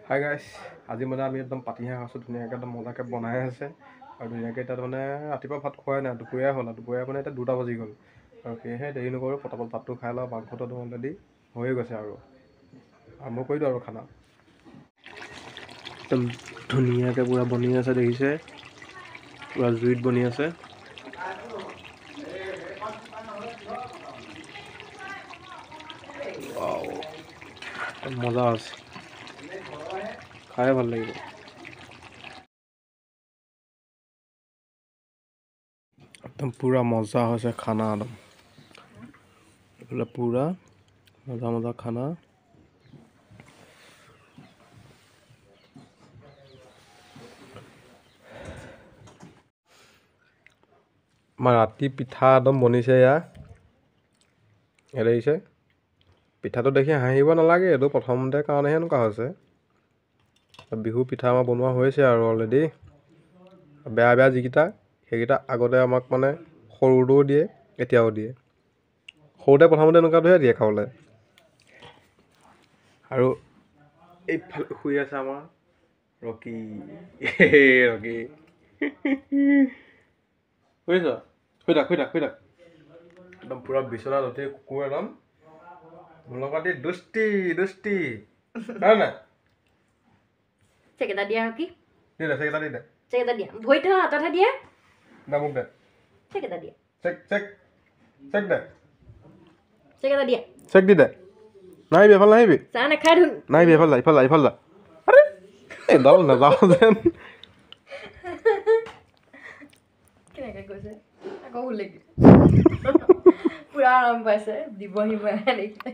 Hi guys, আজি মানে আমি একদম পাতিহাঁহ আছোঁ, ধুনীয়াকৈ একদম মজাকৈ বনাই আছে আৰু ধুনীয়াকৈ এতিয়া মানে ৰাতিপুৱা ভাত খোৱাই নাই, দুপৰীয়া হ'ল আৰু দুপৰীয়া মানে এতিয়া 2টা বাজি গ'ল আৰু সেয়েহে দেৰি নকৰোঁ, পটাপট ভাতটো খাই লওঁ, মাংসটো অলৰেডি হৈয়ে গৈছে আৰু আৰম্ভ কৰি দিওঁ আৰু খানা। একদম ধুনীয়াকৈ পূৰা বনি আছে, দেখিছে পূৰা জুইত বনি আছে। মজা আছে, খাই ভাল লাগিব। একদম পূৰা মজা হৈছে খানা, একদম এইফালে পূৰা মজা মজা খানা। আমাৰ ৰাতি পিঠা একদম বনিছে, ইয়াত দেখিছে পিঠাটো দেখি হাঁহিব নালাগে, এইটো প্ৰথমতে কাৰণেহে এনেকুৱা হৈছে। বিহু পিঠা আমাৰ বনোৱা হৈছে আৰু অলৰেডি বেয়া বেয়া যিকেইটা সেইকেইটা আগতে আমাক মানে সৰুতেও দিয়ে, এতিয়াও দিয়ে। সৰুতে প্ৰথমতে এনেকুৱাটোহে দিয়ে খাবলৈ। আৰু এইফালে শুই আছে আমাৰ ৰকি, ৰকি শুনিছ? শুই থাক শুই থাক শুই থাক, একদম পূৰা বিচনাত উঠি কুকুৰ একদম মোৰ লগত দুষ্টি দুষ্টি হয় নাই? চেক এটা দিয়া ৰকি, দি দে চেক এটা দি দে, চেক এটা দিয়া, ভৰিত থৈ হাততহে দিয়ে, দে মোক দে চেক এটা দিয়া, চেক চেক চেক দে, চেক এটা দিয়া, চেক দি দে। নাহিবি এফালে, নাহিবি চাহ নাখাই ধুন, নাহিবি এফালে যা, ইফালে যা, ইফালে যা। আৰে এইডাল নাযাওঁ যেন। কেনেকৈ কৈছে আকৌ উলেকি পুৰা আৰাম পাইছে, দিবহি মই দেখিলে।